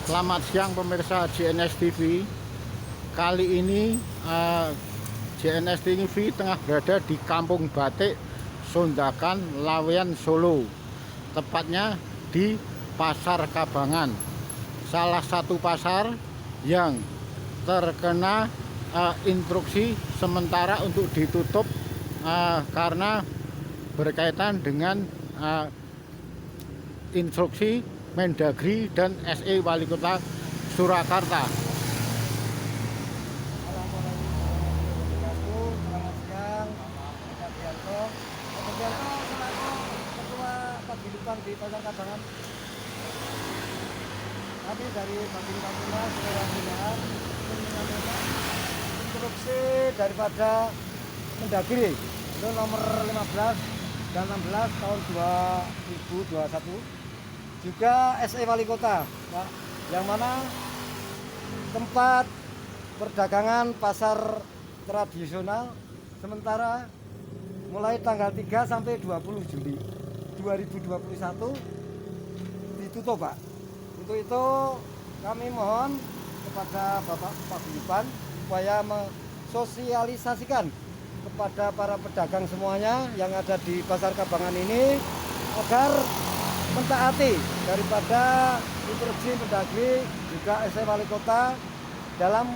Selamat siang pemirsa JNS TV. Kali ini JNS TV tengah berada di Kampung Batik Sondakan, Laweyan, Solo. Tepatnya di Pasar Kabangan. Salah satu pasar yang terkena instruksi sementara untuk ditutup karena berkaitan dengan instruksi Mendagri dan SE Wali Kota Surakarta. Selamat siang, Pak Bianto. Pak Bianto selaku Ketua Paguyuban di Pasar Kabangan. Kami dari Paguyuban Tunas Surabaya menyampaikan instruksi daripada Mendagri itu nomor 15 dan 16 tahun 2021. Juga SE Wali Kota, Pak, yang mana tempat perdagangan pasar tradisional sementara mulai tanggal 3 sampai 20 Juli 2021 ditutup, Pak. Untuk itu kami mohon kepada Bapak Paguyuban supaya mensosialisasikan kepada para pedagang semuanya yang ada di Pasar Kabangan ini agar mentaati daripada instruksi Mendagri juga SE Wali Kota dalam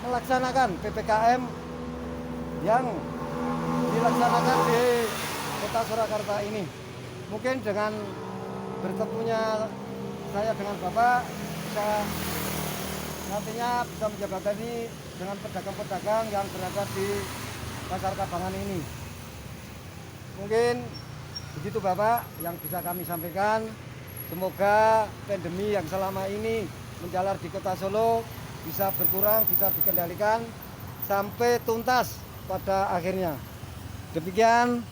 melaksanakan PPKM yang dilaksanakan di Kota Surakarta ini. Mungkin dengan bertemunya saya dengan Bapak bisa nantinya bisa menjabatani dengan pedagang-pedagang yang berada di Pasar Kabangan ini. Mungkin begitu Bapak yang bisa kami sampaikan. Semoga pandemi yang selama ini menjalar di Kota Solo bisa berkurang, bisa dikendalikan sampai tuntas pada akhirnya. Demikian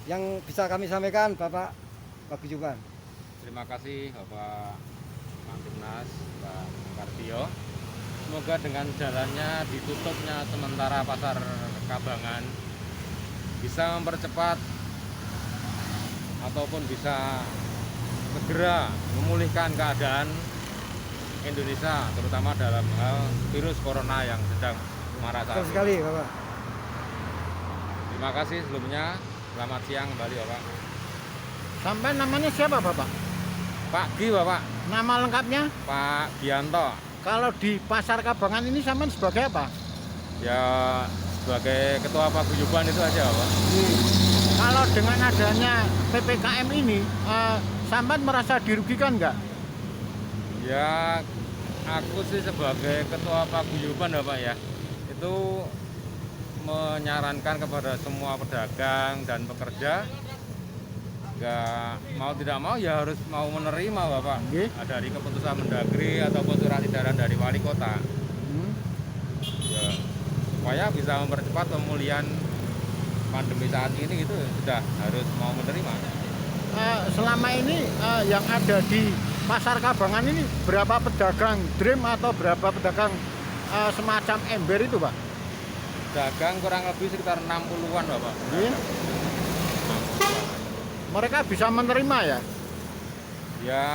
yang bisa kami sampaikan Bapak Paguyuban. Terima kasih Bapak Mantimnas, Pak Kartio. Semoga dengan jalannya ditutupnya sementara Pasar Kabangan bisa mempercepat ataupun bisa segera memulihkan keadaan Indonesia, terutama dalam hal virus corona yang sedang marak saat ini. Sekali Bapak. Terima kasih sebelumnya. Selamat siang kembali Bapak. Sampai namanya siapa Bapak? Pak Gi Bapak. Nama lengkapnya? Pak Bianto. Kalau di Pasar Kabangan ini sampean sebagai apa? Ya sebagai Ketua Paguyuban itu aja Bapak. Kalau dengan adanya PPKM ini, sampean merasa dirugikan nggak? Ya, aku sih sebagai Ketua Paguyuban Bapak ya, itu menyarankan kepada semua pedagang dan pekerja, nggak mau tidak mau ya harus mau menerima Bapak. Dari keputusan Mendagri ataupun surat edaran dari Wali Kota. Ya, supaya bisa mempercepat pemulihan pandemi saat ini itu sudah harus mau menerima. Selama ini yang ada di Pasar Kabangan ini berapa pedagang dream atau berapa pedagang semacam ember itu Pak? Dagang kurang lebih sekitar 60-an Bapak. Mereka bisa menerima ya? Ya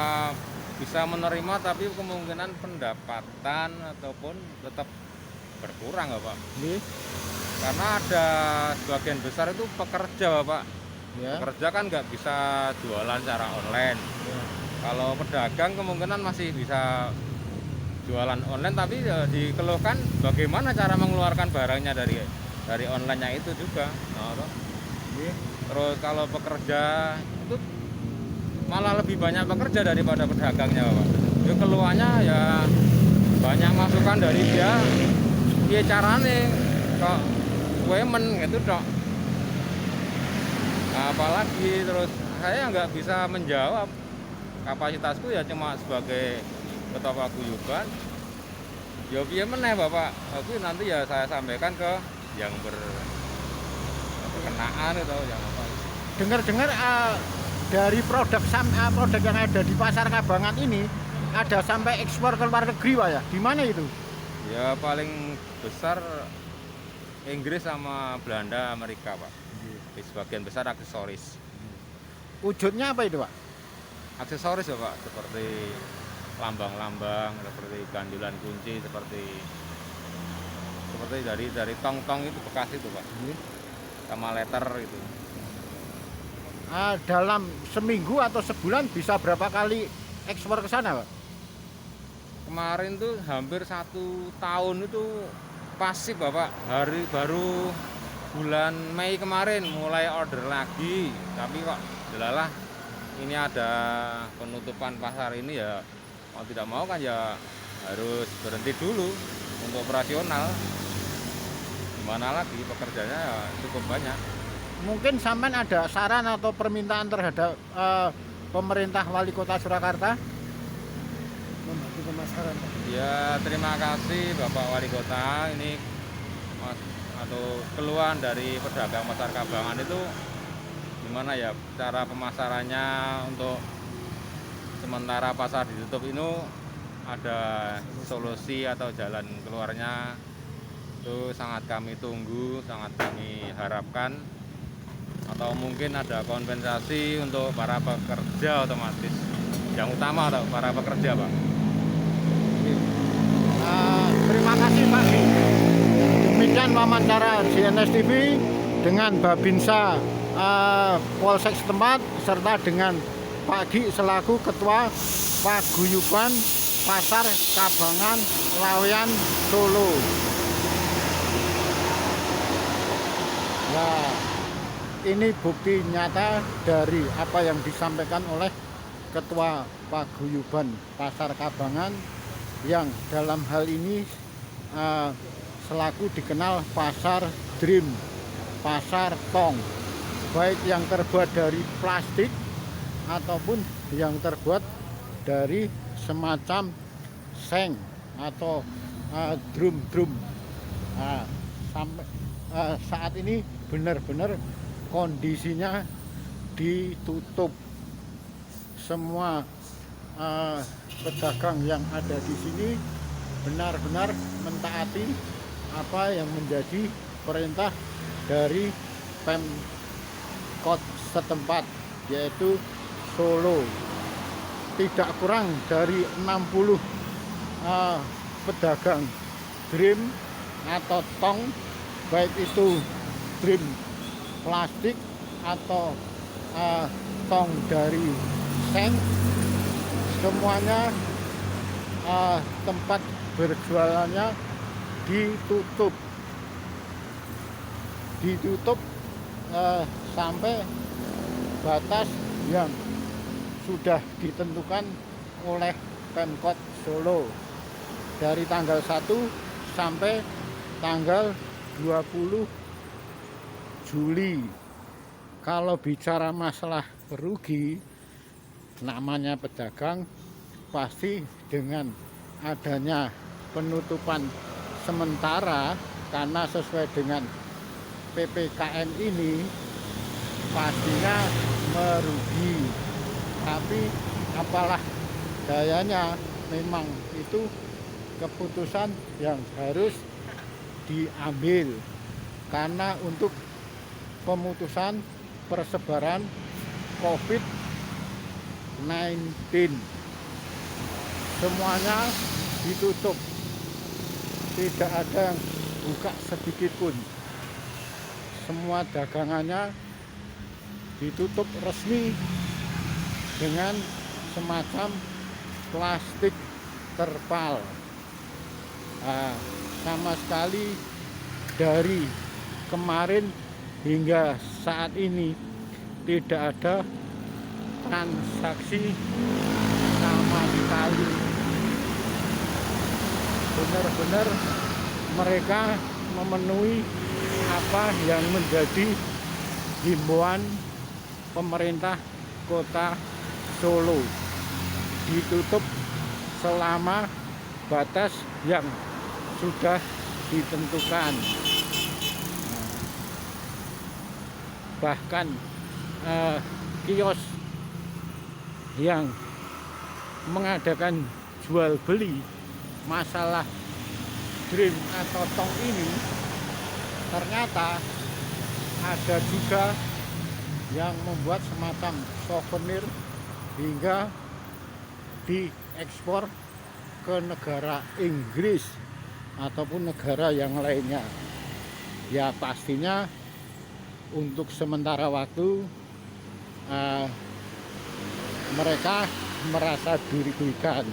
bisa menerima tapi kemungkinan pendapatan ataupun tetap berkurang Bapak. Karena ada sebagian besar itu pekerja Bapak. Ya. Pekerja kan nggak bisa jualan secara online. Ya. Kalau pedagang kemungkinan masih bisa jualan online, tapi dikeluhkan bagaimana cara mengeluarkan barangnya dari online-nya itu juga. Terus kalau pekerja itu malah lebih banyak pekerja daripada pedagangnya Bapak. Ya keluhannya ya banyak masukan dari dia. Iya carane kok women gitu dok. Nah, apalagi terus saya nggak bisa menjawab, kapasitasku ya cuma sebagai Ketua Paguyuban. Ya piye meneh Bapak, tapi nanti ya saya sampaikan ke yang berkenaan atau yang apa. Dengar-dengar dari produk yang ada di Pasar Kabangan ini ada sampai ekspor ke luar negeri Pak ya? Di mana itu? Ya paling besar Inggris sama Belanda, Amerika Pak. Di sebagian besar aksesoris. Wujudnya apa itu Pak? Aksesoris ya Pak, seperti lambang-lambang seperti gandulan kunci, seperti dari tong-tong itu bekas itu Pak, sama letter itu. Dalam seminggu atau sebulan bisa berapa kali ekspor ke sana, Pak? Kemarin tuh hampir 1 tahun itu pasif Bapak, baru bulan Mei kemarin mulai order lagi, tapi kok delalah ini ada penutupan pasar ini ya, mau tidak mau kan ya harus berhenti dulu untuk operasional. Gimana lagi, pekerjaannya ya cukup banyak. Mungkin sampean ada saran atau permintaan terhadap pemerintah Wali Kota Surakarta? Membantu pemasaran, Pak. Ya terima kasih Bapak Wali Kota, ini atau keluhan dari pedagang pasar Kabangan itu gimana ya cara pemasarannya, untuk sementara pasar ditutup ini ada solusi atau jalan keluarnya, itu sangat kami tunggu, sangat kami harapkan, atau mungkin ada kompensasi untuk para pekerja otomatis, yang utama atau para pekerja Pak. Terima kasih Pak. Demikian wawancara JNS TV dengan Babinsa Polsek setempat serta dengan Pak Gi selaku Ketua Paguyuban Pasar Kabangan Laweyan Solo. Nah, ini bukti nyata dari apa yang disampaikan oleh Ketua Paguyuban Pasar Kabangan yang dalam hal ini selaku dikenal pasar dream, pasar tong, baik yang terbuat dari plastik ataupun yang terbuat dari semacam seng atau drum-drum. Sampai saat ini benar-benar kondisinya ditutup. Semua pedagang yang ada di sini benar-benar mentaati apa yang menjadi perintah dari Pemkot setempat, yaitu Solo. Tidak kurang dari 60 pedagang dream atau tong, baik itu dream plastik atau tong dari seng, semuanya tempat berjualannya ditutup sampai batas yang sudah ditentukan oleh Pemkot Solo dari tanggal 1 sampai tanggal 20 Juli. Kalau bicara masalah rugi, namanya pedagang pasti dengan adanya penutupan sementara karena sesuai dengan PPKM ini pastinya merugi. Tapi apalah dayanya, memang itu keputusan yang harus diambil karena untuk pemutusan persebaran COVID-19 semuanya ditutup, tidak ada yang buka sedikit pun, semua dagangannya ditutup resmi dengan semacam plastik terpal. Sama sekali dari kemarin hingga saat ini tidak ada transaksi sama sekali. Benar-benar mereka memenuhi apa yang menjadi himbauan pemerintah Kota Solo, ditutup selama batas yang sudah ditentukan. Bahkan kios yang mengadakan jual beli masalah dream atau tong ini, ternyata ada juga yang membuat semacam souvenir hingga di diekspor ke negara Inggris ataupun negara yang lainnya. Ya pastinya untuk sementara waktu mereka merasa dirugikan,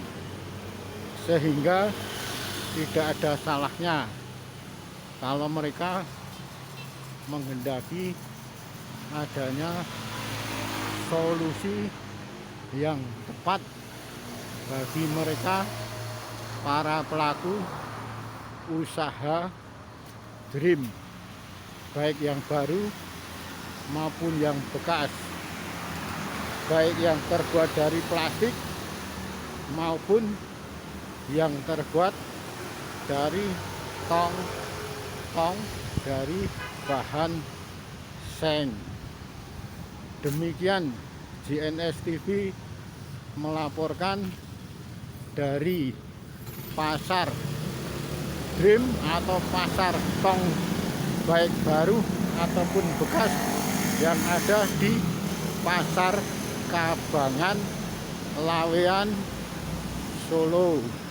sehingga tidak ada salahnya kalau mereka menghendaki adanya solusi yang tepat bagi mereka para pelaku usaha dream, baik yang baru maupun yang bekas, baik yang terbuat dari plastik maupun yang terbuat dari tong dari bahan seng. Demikian JNS TV melaporkan dari pasar dream atau pasar tong baik baru ataupun bekas yang ada di Pasar Kabangan, Lawean, Solo.